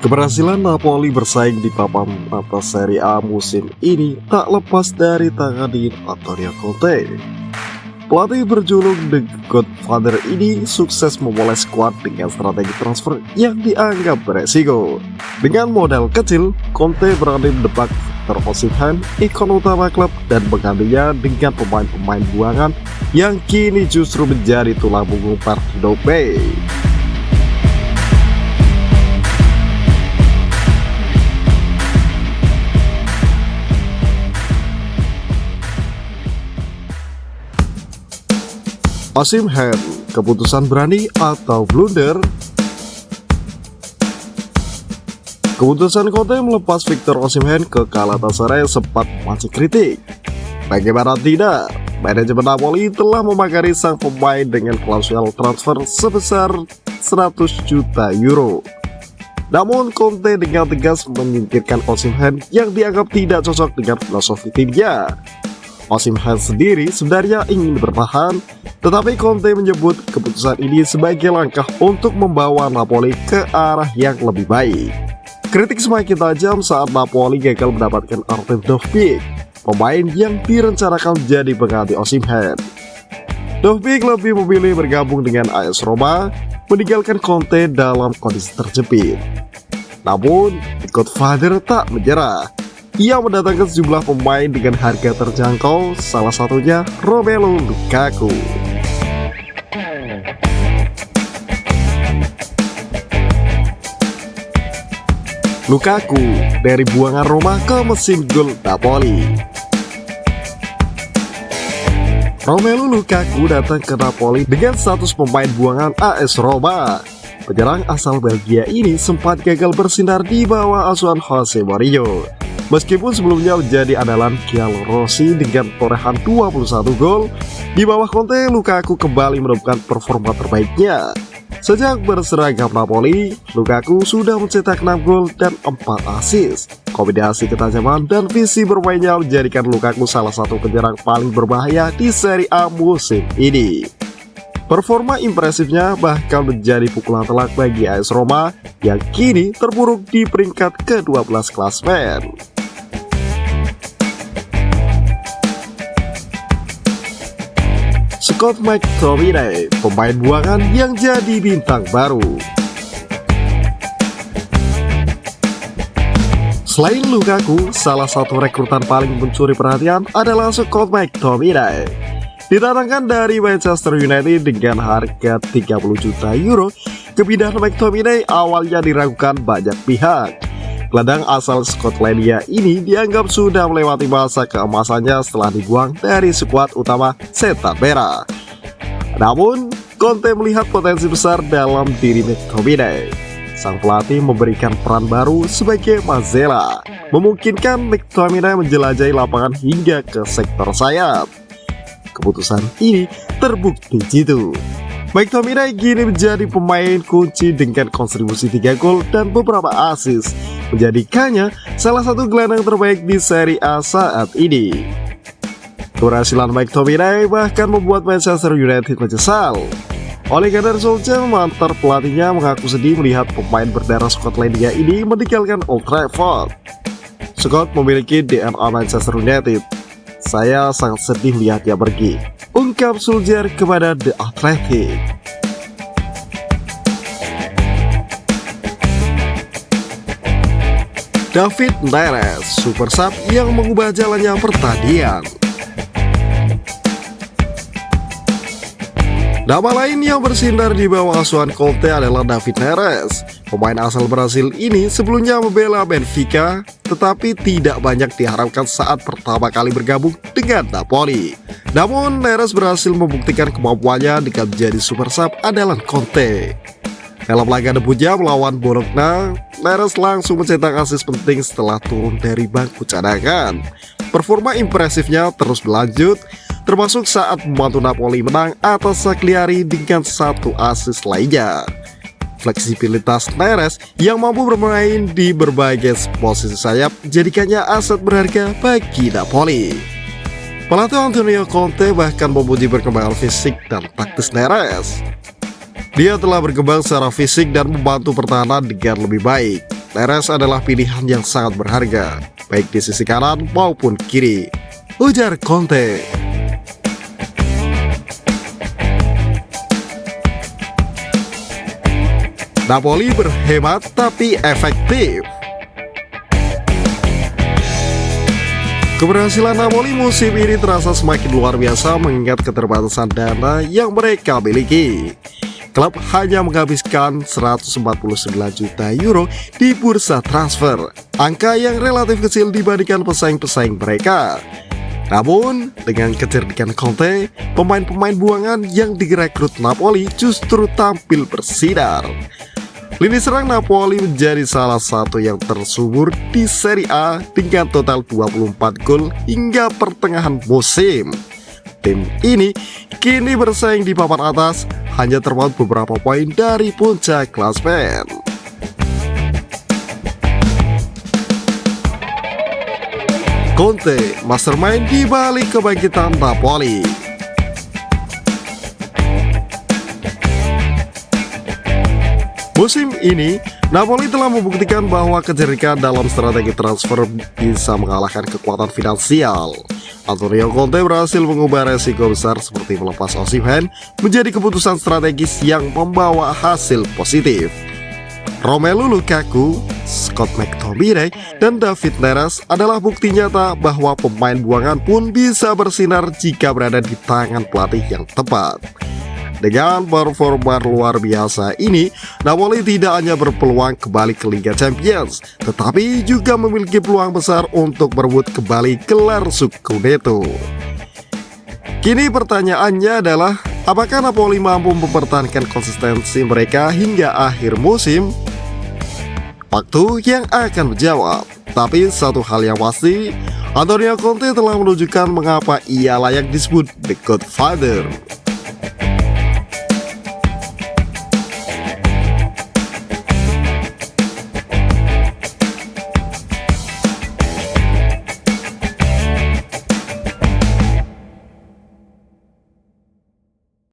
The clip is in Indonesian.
Keberhasilan Napoli bersaing di papan atas Serie A musim ini tak lepas dari tangan dingin Antonio Conte. Pelatih berjuluk The Godfather ini sukses memulai skuad dengan strategi transfer yang dianggap beresiko. Dengan modal kecil, Conte berani mendepak Victor Osimhen, ikon utama klub, dan menggantinya dengan pemain-pemain buangan yang kini justru menjadi tulang punggung Pardubice. Osimhen, keputusan berani atau blunder? Keputusan Conte melepas Victor Osimhen ke Galatasaray sempat memancing kritik. Bagaimana tidak, manajemen Napoli telah memagari sang pemain dengan klausul transfer sebesar 100 juta euro. Namun Conte dengan tegas menyingkirkan Osimhen yang dianggap tidak cocok dengan filosofi timnya. Osimhen sendiri sebenarnya ingin bertahan, tetapi Conte menyebut keputusan ini sebagai langkah untuk membawa Napoli ke arah yang lebih baik. Kritik semakin tajam saat Napoli gagal mendapatkan Artem Dovbyk, pemain yang direncanakan jadi pengganti Osimhen. Dovbyk lebih memilih bergabung dengan AS Roma, meninggalkan Conte dalam kondisi terjepit. Namun, The Godfather tak menyerah. Ia mendatangkan sejumlah pemain dengan harga terjangkau, salah satunya Romelu Lukaku. Lukaku dari buangan Roma ke mesin gol Napoli. Romelu Lukaku datang ke Napoli dengan status pemain buangan AS Roma. Penyerang asal Belgia ini sempat gagal bersinar di bawah asuhan Jose Mourinho. Meskipun sebelumnya menjadi andalan Gianluigi Rossi dengan torehan 21 gol, di bawah Conte Lukaku kembali menemukan performa terbaiknya. Sejak berseragam Napoli, Lukaku sudah mencetak 6 gol dan 4 assist. Kombinasi ketajaman dan visi bermainnya menjadikan Lukaku salah satu penyerang paling berbahaya di Serie A musim ini. Performa impresifnya bahkan menjadi pukulan telak bagi AS Roma yang kini terpuruk di peringkat ke-12 klasemen. Scott McTominay, pemain buangan yang jadi bintang baru. Selain Lukaku, salah satu rekrutan paling mencuri perhatian adalah Scott McTominay. Didatangkan dari Manchester United dengan harga 30 juta euro, kepindahan McTominay awalnya diragukan banyak pihak. Gelandang asal Skotlandia ini dianggap sudah melewati masa keemasannya setelah dibuang dari skuad utama Setan Merah. Namun, Conte melihat potensi besar dalam diri McTominay. Sang pelatih memberikan peran baru sebagai Mazzella, memungkinkan McTominay menjelajahi lapangan hingga ke sektor sayap. Keputusan ini terbukti jitu. McTominay kini menjadi pemain kunci dengan kontribusi 3 gol dan beberapa assist, menjadikannya salah satu gelandang terbaik di Serie A saat ini. Keberhasilan McTominay bahkan membuat Manchester United menyesal. Ole Gunnar Solskjaer, mantan pelatihnya, mengaku sedih melihat pemain berdarah Skotlandia ini meninggalkan Old Trafford. Scott memiliki DNA Manchester United. Saya sangat sedih melihatnya pergi, ungkap Solskjaer kepada The Athletic. David Neres, super sub yang mengubah jalannya pertandingan. Nama lain yang bersinar di bawah asuhan Conte adalah David Neres. Pemain asal Brasil ini sebelumnya membela Benfica, tetapi tidak banyak diharapkan saat pertama kali bergabung dengan Napoli. Namun Neres berhasil membuktikan kemampuannya dengan menjadi super sub andalan Conte. Dalam laga debutnya melawan Bologna, Neres langsung mencetak assist penting setelah turun dari bangku cadangan. Performa impresifnya terus berlanjut, termasuk saat membantu Napoli menang atas Cagliari dengan 1 assist lainnya. Fleksibilitas Neres yang mampu bermain di berbagai posisi sayap jadikannya aset berharga bagi Napoli. Pelatih Antonio Conte bahkan memuji perkembangan fisik dan taktis Neres. Dia telah berkembang secara fisik dan membantu pertahanan dengan lebih baik. Fitneres adalah pilihan yang sangat berharga, baik di sisi kanan maupun kiri, ujar Conte. Napoli berhemat tapi efektif. Keberhasilan Napoli musim ini terasa semakin luar biasa mengingat keterbatasan dana yang mereka miliki. Klub hanya menghabiskan 149 juta euro di bursa transfer, angka yang relatif kecil dibandingkan pesaing-pesaing mereka. Namun, dengan kecerdikan Conte, pemain-pemain buangan yang direkrut Napoli justru tampil bersinar. Lini serang Napoli menjadi salah satu yang tersubur di Serie A dengan total 24 gol hingga pertengahan musim. Tim ini kini bersaing di papan atas, hanya terpaut beberapa poin dari puncak klasemen. Conte, mastermind di balik kebangkitan Napoli. Musim ini, Napoli telah membuktikan bahwa kecerdikan dalam strategi transfer bisa mengalahkan kekuatan finansial. Antonio Conte berhasil mengubah resiko besar seperti melepas Osimhen menjadi keputusan strategis yang membawa hasil positif. Romelu Lukaku, Scott McTominay, dan David Neres adalah bukti nyata bahwa pemain buangan pun bisa bersinar jika berada di tangan pelatih yang tepat. Dengan performa luar biasa ini, Napoli tidak hanya berpeluang kembali ke Liga Champions, tetapi juga memiliki peluang besar untuk berebut kembali gelar Scudetto. Kini pertanyaannya adalah, apakah Napoli mampu mempertahankan konsistensi mereka hingga akhir musim? Waktu yang akan menjawab. Tapi satu hal yang pasti, Antonio Conte telah menunjukkan mengapa ia layak disebut The Godfather.